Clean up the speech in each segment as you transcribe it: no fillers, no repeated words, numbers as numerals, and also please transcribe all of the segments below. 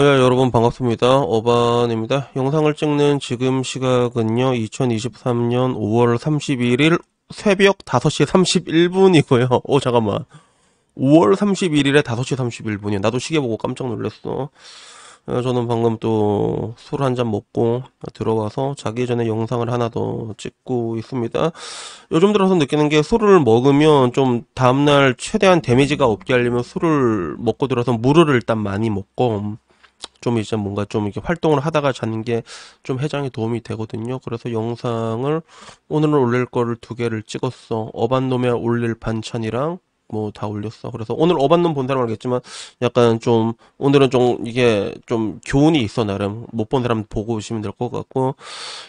예, 여러분 반갑습니다. 어반입니다. 영상을 찍는 지금 시각은요, 2023년 5월 31일 새벽 5시 31분이고요. 잠깐만. 5월 31일에 5시 31분이야. 나도 시계 보고 깜짝 놀랐어. 저는 방금 또 술 한 잔 먹고 들어와서 자기 전에 영상을 하나 더 찍고 있습니다. 요즘 들어서 느끼는 게 술을 먹으면 좀 다음날 최대한 데미지가 없게 하려면 술을 먹고 들어서 물을 일단 많이 먹고 좀 이제 뭔가 좀 이렇게 활동을 하다가 자는 게 좀 해장에 도움이 되거든요. 그래서 영상을 오늘은 올릴 거를 2개를 찍었어. 어반놈에 올릴 반찬이랑 뭐 다 올렸어. 그래서 오늘 어반놈 본 사람은 알겠지만 약간 좀 오늘은 좀 이게 좀 교훈이 있어. 나름 못 본 사람 보고 오시면 될 것 같고,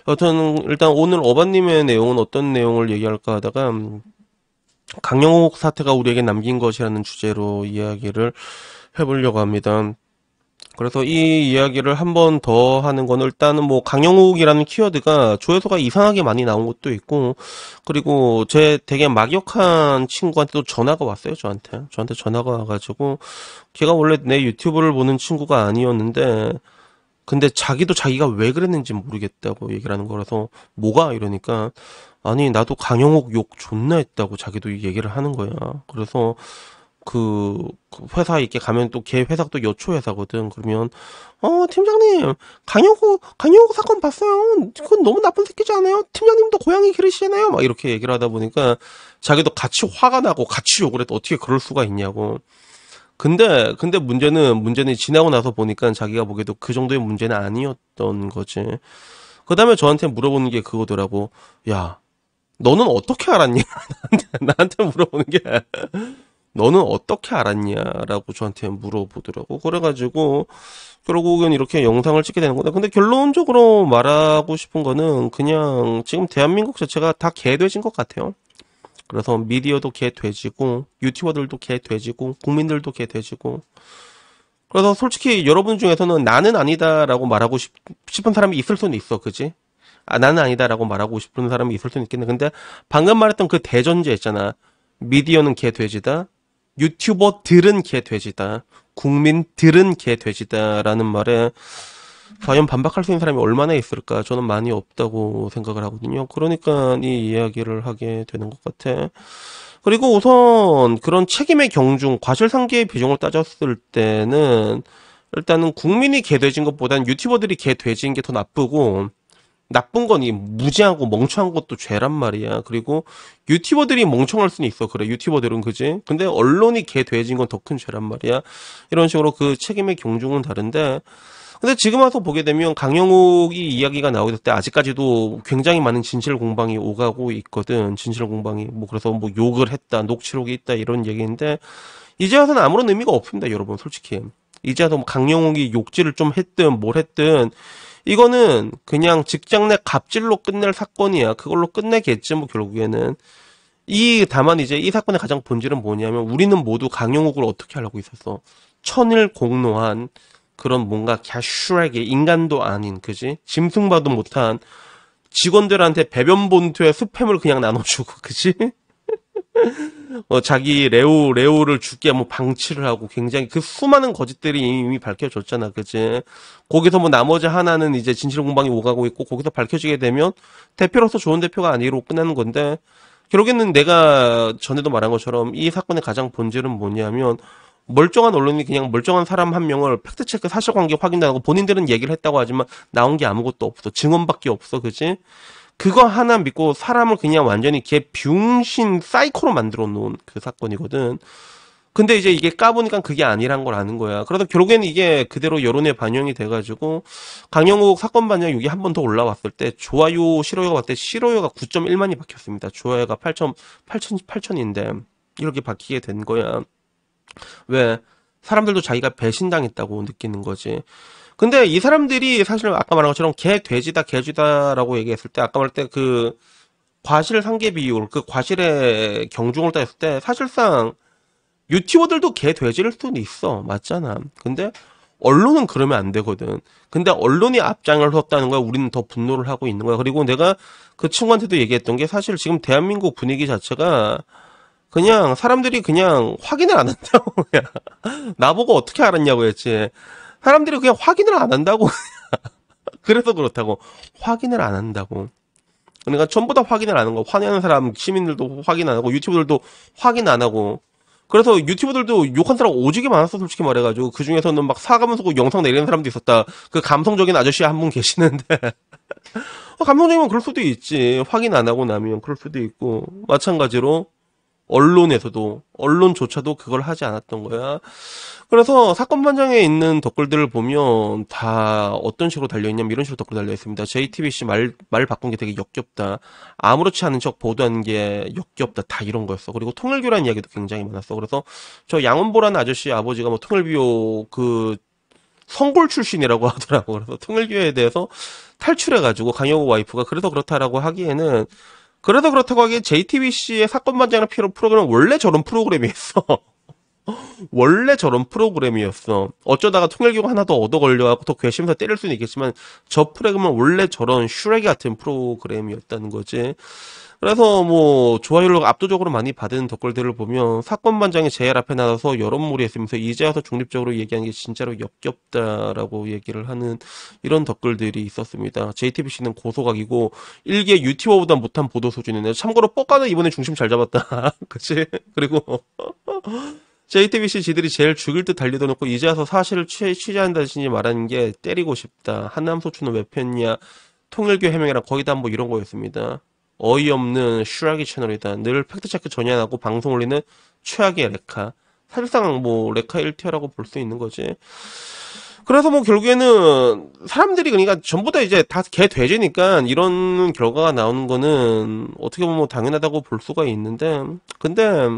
여튼 일단 오늘 어반님의 내용은 어떤 내용을 얘기할까 하다가 강영욱 사태가 우리에게 남긴 것이라는 주제로 이야기를 해보려고 합니다. 그래서 이 이야기를 한 번 더 하는 거는 일단은 뭐 강영욱이라는 키워드가 조회수가 이상하게 많이 나온 것도 있고, 그리고 제 되게 막역한 친구한테도 전화가 왔어요. 저한테 전화가 와가지고, 걔가 원래 내 유튜브를 보는 친구가 아니었는데 근데 자기도 자기가 왜 그랬는지 모르겠다고 얘기를 하는 거라서, 뭐가? 이러니까 아니 나도 강영욱 욕 존나 했다고 자기도 얘기를 하는 거야. 그래서 그 회사 이렇게 가면 또 걔 회사가 또 여초 회사거든. 그러면 팀장님 강영호 사건 봤어요. 그건 너무 나쁜 새끼지 않아요? 팀장님도 고양이 기르시잖아요. 막 이렇게 얘기를 하다 보니까 자기도 같이 화가 나고 같이 욕을 해도 어떻게 그럴 수가 있냐고. 근데 문제는 지나고 나서 보니까 자기가 보기에도 그 정도의 문제는 아니었던 거지. 그 다음에 저한테 물어보는 게 그거더라고. 야, 너는 어떻게 알았니? 나한테 물어보는 게 너는 어떻게 알았냐라고 저한테 물어보더라고. 그래가지고 결국은 이렇게 영상을 찍게 되는 건데, 근데 결론적으로 말하고 싶은 거는 그냥 지금 대한민국 자체가 다 개돼진 것 같아요. 그래서 미디어도 개돼지고 유튜버들도 개돼지고 국민들도 개돼지고. 그래서 솔직히 여러분 중에서는 나는 아니다라고 말하고 싶은 사람이 있을 수는 있어. 그지? 나는 아니다라고 말하고 싶은 사람이 있을 수는 있겠네. 근데 방금 말했던 그 대전제 있잖아. 미디어는 개돼지다, 유튜버들은 개돼지다, 국민들은 개돼지다라는 말에 과연 반박할 수 있는 사람이 얼마나 있을까? 저는 많이 없다고 생각을 하거든요. 그러니까 이 이야기를 하게 되는 것 같아. 그리고 우선 그런 책임의 경중, 과실상계의 비중을 따졌을 때는 일단은 국민이 개돼진 것보다는 유튜버들이 개돼진 게 더 나쁘고, 나쁜 거니 무지하고 멍청한 것도 죄란 말이야. 그리고 유튜버들이 멍청할 수는 있어. 그래, 유튜버들은. 그지? 근데 언론이 개돼진 건 더 큰 죄란 말이야. 이런 식으로 그 책임의 경중은 다른데, 근데 지금 와서 보게 되면 강영욱이 이야기가 나오게 될 때 아직까지도 굉장히 많은 진실 공방이 오가고 있거든. 진실 공방이 뭐 그래서 뭐 욕을 했다, 녹취록이 있다 이런 얘기인데, 이제 와서는 아무런 의미가 없습니다, 여러분. 솔직히 이제 와서 뭐 강영욱이 욕질을 좀 했든 뭘 했든 이거는 그냥 직장 내 갑질로 끝낼 사건이야. 그걸로 끝내겠지 뭐 결국에는. 다만 이제 이 사건의 가장 본질은 뭐냐면, 우리는 모두 강영욱을 어떻게 하려고 있었어? 천일공노한 그런 뭔가 캐슈얼하게 인간도 아닌, 그지? 짐승봐도 못한 직원들한테 배변 본투에 스팸을 그냥 나눠주고, 그지? 자기 레오를 죽게 뭐 방치를 하고, 굉장히 그 수많은 거짓들이 이미 밝혀졌잖아, 그지? 거기서 뭐 나머지 하나는 이제 진실 공방이 오가고 있고, 거기서 밝혀지게 되면 대표로서 좋은 대표가 아니로 끝나는 건데, 결국에는 내가 전에도 말한 것처럼 이 사건의 가장 본질은 뭐냐면, 멀쩡한 언론이 그냥 멀쩡한 사람 한 명을 팩트체크 사실관계 확인하고 본인들은 얘기를 했다고 하지만 나온 게 아무것도 없어. 증언밖에 없어. 그지? 그거 하나 믿고 사람을 그냥 완전히 개 병신 사이코로 만들어 놓은 그 사건이거든. 근데 이제 이게 까보니까 그게 아니란 걸 아는 거야. 그래서 결국에는 이게 그대로 여론에 반영이 돼가지고 강영욱 사건 반영이 한 번 더 올라왔을 때 좋아요, 싫어요가 봤을 때 싫어요가 9.1만이 박혔습니다. 좋아요가 8천인데 이렇게 박히게 된 거야. 왜? 사람들도 자기가 배신당했다고 느끼는 거지. 근데 이 사람들이 사실 아까 말한 것처럼 개쥐다라고 얘기했을 때, 아까 말할 때 그 과실상계 비율, 그 과실의 경중을 따졌을 때 사실상 유튜버들도 개돼지일 수는 있어. 맞잖아. 근데 언론은 그러면 안 되거든. 근데 언론이 앞장을 섰다는 거야. 우리는 더 분노를 하고 있는 거야. 그리고 내가 그 친구한테도 얘기했던 게 사실 지금 대한민국 분위기 자체가 그냥 사람들이 그냥 확인을 안 한다고. 그냥. 나보고 어떻게 알았냐고 했지. 사람들이 그냥 확인을 안 한다고. 그래서 그렇다고. 확인을 안 한다고. 그러니까 전부 다 확인을 안 한 거. 화내는 사람, 시민들도 확인 안 하고, 유튜브들도 확인 안 하고. 그래서 유튜버들도 욕한 사람 오지게 많았어, 솔직히 말해가지고. 그 중에서는 막 사과면서 영상 내리는 사람도 있었다. 그 감성적인 아저씨 한 분 계시는데. 감성적이면 그럴 수도 있지. 확인 안 하고 나면 그럴 수도 있고. 마찬가지로 언론에서도, 언론조차도 그걸 하지 않았던 거야. 그래서 사건 반장에 있는 댓글들을 보면 다 어떤 식으로 달려있냐면 이런 식으로 댓글 달려있습니다. JTBC 말 바꾼 게 되게 역겹다. 아무렇지 않은 척 보도한 게 역겹다. 다 이런 거였어. 그리고 통일교란 이야기도 굉장히 많았어. 그래서 저 양원보라는 아저씨 아버지가 뭐 통일교 그 성골 출신이라고 하더라고. 그래서 통일교에 대해서 탈출해가지고 강영호 와이프가 그래서 그렇다라고 하기에는 그래서 그렇다고 하기에 JTBC의 사건 반장이라는 프로그램은 원래 저런 프로그램이었어. 원래 저런 프로그램이었어. 어쩌다가 통일교가 하나 더 얻어 걸려갖고 더 괘씸해서 때릴 수는 있겠지만 저 프로그램은 원래 저런 슈렉이 같은 프로그램이었다는 거지. 그래서 뭐 좋아요를 압도적으로 많이 받은 댓글들을 보면 사건 반장이 제일 앞에 나서서 여론몰이했으면서 이제 와서 중립적으로 얘기하는 게 진짜로 역겹다라고 얘기를 하는 이런 댓글들이 있었습니다. JTBC는 고소각이고 일개 유튜버보다 못한 보도 수준이네. 참고로 뻑가는 이번에 중심 잘 잡았다. 그치? 그리고 JTBC 지들이 제일 죽일 듯 달려다 놓고 이제 와서 사실을 취재한다시니 말하는 게 때리고 싶다. 한남소추는 왜 폈냐. 통일교 해명이랑 거의 다 뭐 이런 거였습니다. 어이없는 슈라기 채널이다. 늘 팩트체크 전혀 안 하고 방송 올리는 최악의 레카. 사실상 뭐 레카 1티어라고 볼 수 있는 거지. 그래서 뭐 결국에는 사람들이 그러니까 전부 다 이제 다 개 돼지니까 이런 결과가 나오는 거는 어떻게 보면 뭐 당연하다고 볼 수가 있는데 근데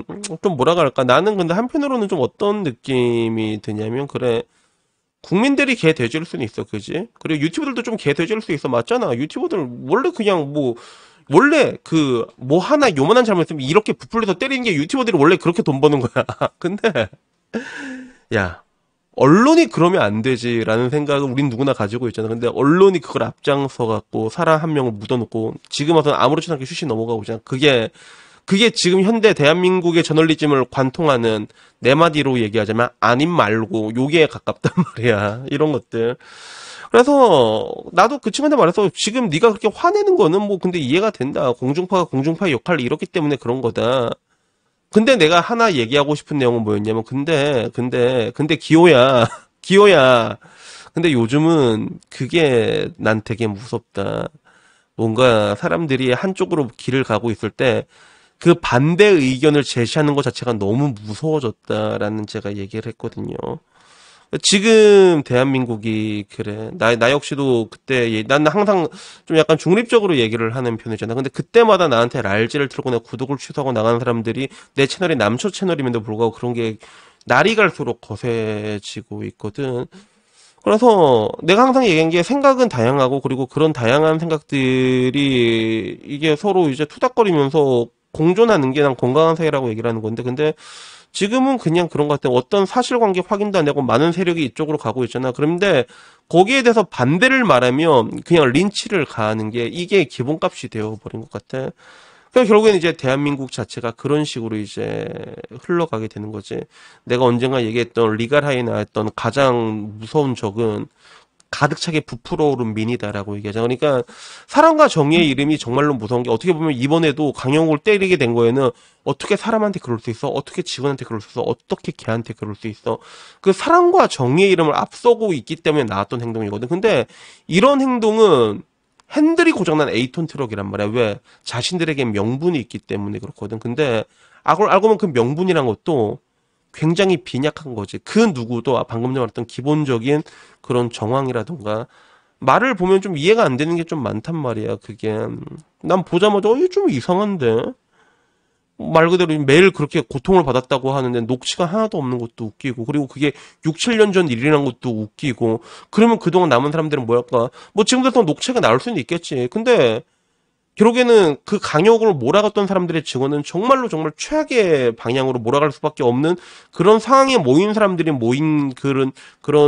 좀 뭐라 그럴까 나는 근데 한편으로는 좀 어떤 느낌이 드냐면 그래 국민들이 개 돼지일 수는 있어 그지? 그리고 유튜버들도 좀 개 돼지일 수 있어 맞잖아 유튜버들 원래 그냥 뭐 원래 그 뭐 하나 요만한 잘못했으면 이렇게 부풀려서 때리는 게 유튜버들이 원래 그렇게 돈 버는 거야 근데 야 언론이 그러면 안 되지라는 생각을 우린 누구나 가지고 있잖아. 근데 언론이 그걸 앞장서 갖고 사람 한 명을 묻어놓고 지금 와서는 아무렇지도 않게 슈시 넘어가고 있잖아. 그게 지금 현대 대한민국의 저널리즘을 관통하는 네 마디로 얘기하자면 아님 말고 요기에 가깝단 말이야. 이런 것들. 그래서 나도 그 친구한테 말했어. 지금 네가 그렇게 화내는 거는 뭐 근데 이해가 된다. 공중파가 공중파의 역할을 이뤘기 때문에 그런 거다. 근데 내가 하나 얘기하고 싶은 내용은 뭐였냐면, 근데, 기호야, 기호야. 근데 요즘은 그게 난 되게 무섭다. 뭔가 사람들이 한쪽으로 길을 가고 있을 때, 그 반대 의견을 제시하는 것 자체가 너무 무서워졌다라는 제가 얘기를 했거든요. 지금 대한민국이 그래. 나 역시도 그때 난 항상 좀 약간 중립적으로 얘기를 하는 편이잖아. 근데 그때마다 나한테 랄지를 틀거나 구독을 취소하고 나가는 사람들이 내 채널이 남초 채널임에도 불구하고 그런 게 날이 갈수록 거세지고 있거든. 그래서 내가 항상 얘기한 게 생각은 다양하고 그리고 그런 다양한 생각들이 이게 서로 이제 투닥거리면서 공존하는 게 난 건강한 사회라고 얘기를 하는 건데 근데 지금은 그냥 그런 것 같아요. 어떤 사실관계 확인도 안 하고 많은 세력이 이쪽으로 가고 있잖아. 그런데 거기에 대해서 반대를 말하면 그냥 린치를 가하는 게 이게 기본값이 되어버린 것 같아. 그러니까 결국엔 이제 대한민국 자체가 그런 식으로 이제 흘러가게 되는 거지. 내가 언젠가 얘기했던 리갈하이 나왔던 가장 무서운 적은 가득 차게 부풀어 오른 민이다라고 얘기하잖아. 그러니까 사랑과 정의의 이름이 정말로 무서운 게 어떻게 보면 이번에도 강영욱을 때리게 된 거에는 어떻게 사람한테 그럴 수 있어? 어떻게 직원한테 그럴 수 있어? 어떻게 걔한테 그럴 수 있어? 그 사랑과 정의의 이름을 앞서고 있기 때문에 나왔던 행동이거든. 근데 이런 행동은 핸들이 고장난 에이톤 트럭이란 말이야. 왜? 자신들에게 명분이 있기 때문에 그렇거든. 근데 알고 보면 그 명분이란 것도 굉장히 빈약한 거지. 그 누구도 방금 전에 말했던 기본적인 그런 정황이라던가 말을 보면 좀 이해가 안 되는 게 좀 많단 말이야. 그게 난 보자마자 이게 좀 이상한데 말 그대로 매일 그렇게 고통을 받았다고 하는데 녹취가 하나도 없는 것도 웃기고 그리고 그게 6, 7년 전 일이란 것도 웃기고 그러면 그동안 남은 사람들은 뭐랄까 뭐 지금 같은 녹취가 나올 수는 있겠지. 근데 결국에는 그 강요를 몰아갔던 사람들의 증언은 정말로 정말 최악의 방향으로 몰아갈 수밖에 없는 그런 상황에 모인 사람들이 모인 그런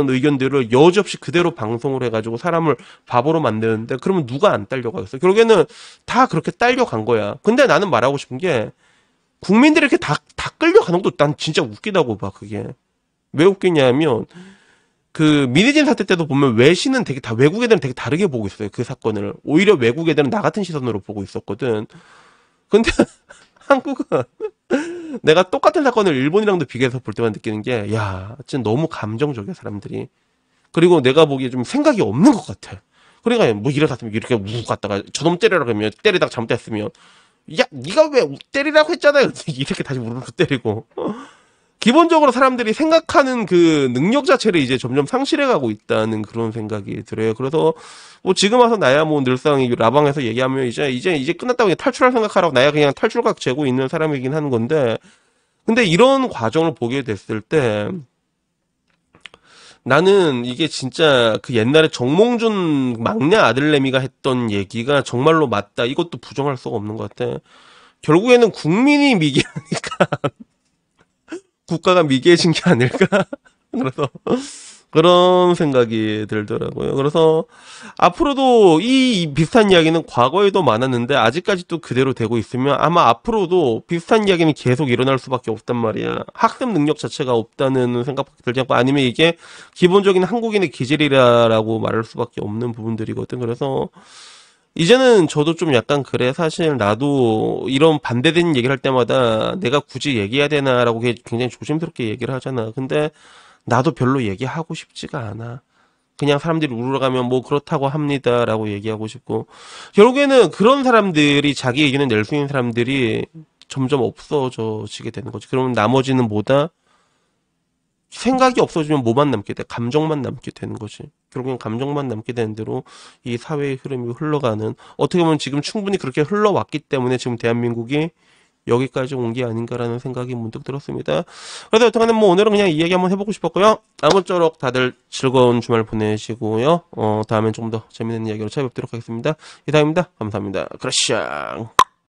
의견들을 여지없이 그대로 방송을 해가지고 사람을 바보로 만드는데, 그러면 누가 안 딸려가겠어? 결국에는 다 그렇게 딸려간 거야. 근데 나는 말하고 싶은 게, 국민들이 이렇게 다 끌려가는 것도 난 진짜 웃기다고 봐, 그게. 왜 웃기냐면, 그 민희진 사태 때도 보면 외신은 되게 다, 외국 애들은 되게 다르게 보고 있어요, 그 사건을. 오히려 외국 애들은 나 같은 시선으로 보고 있었거든. 근데 한국은 내가 똑같은 사건을 일본이랑도 비교해서 볼 때만 느끼는 게, 야, 진짜 너무 감정적이야, 사람들이. 그리고 내가 보기에 좀 생각이 없는 것 같아. 그러니까 뭐 이러다 이렇게 우고 갔다가 저놈 때리라고 하면, 때리다가 잘못했으면, 야, 네가 왜 때리라고 했잖아요. 이렇게 다시 무릎을 때리고. 기본적으로 사람들이 생각하는 그 능력 자체를 이제 점점 상실해가고 있다는 그런 생각이 들어요. 그래서 뭐 지금 와서 나야 뭐 늘상 라방에서 얘기하면 이제 끝났다고 그냥 탈출할 생각하라고 나야 그냥 탈출각 재고 있는 사람이긴 하는 건데, 근데 이런 과정을 보게 됐을 때 나는 이게 진짜 그 옛날에 정몽준 막내 아들내미가 했던 얘기가 정말로 맞다. 이것도 부정할 수가 없는 것 같아. 결국에는 국민이 미개하니까 국가가 미개해진 게 아닐까? 그래서 그런 생각이 들더라고요. 그래서 앞으로도 이 비슷한 이야기는 과거에도 많았는데 아직까지도 그대로 되고 있으면 아마 앞으로도 비슷한 이야기는 계속 일어날 수밖에 없단 말이야. 학습 능력 자체가 없다는 생각밖에 들지 않고, 아니면 이게 기본적인 한국인의 기질이라고 말할 수밖에 없는 부분들이거든. 그래서 이제는 저도 좀 약간 그래. 사실 나도 이런 반대되는 얘기를 할 때마다 내가 굳이 얘기해야 되나라고 굉장히 조심스럽게 얘기를 하잖아. 근데 나도 별로 얘기하고 싶지가 않아. 그냥 사람들이 울어가면 뭐 그렇다고 합니다라고 얘기하고 싶고, 결국에는 그런 사람들이, 자기 의견을 낼 수 있는 사람들이 점점 없어져지게 되는 거지. 그러면 나머지는 뭐다? 생각이 없어지면 뭐만 남게 돼? 감정만 남게 되는 거지. 결국엔 감정만 남게 되는 대로 이 사회의 흐름이 흘러가는, 어떻게 보면 지금 충분히 그렇게 흘러왔기 때문에 지금 대한민국이 여기까지 온 게 아닌가라는 생각이 문득 들었습니다. 그래서 어떡하든 뭐 오늘은 그냥 이 얘기 한번 해보고 싶었고요. 아무쪼록 다들 즐거운 주말 보내시고요. 다음엔 좀 더 재밌는 이야기로 찾아뵙도록 하겠습니다. 이상입니다. 감사합니다. 그라샹.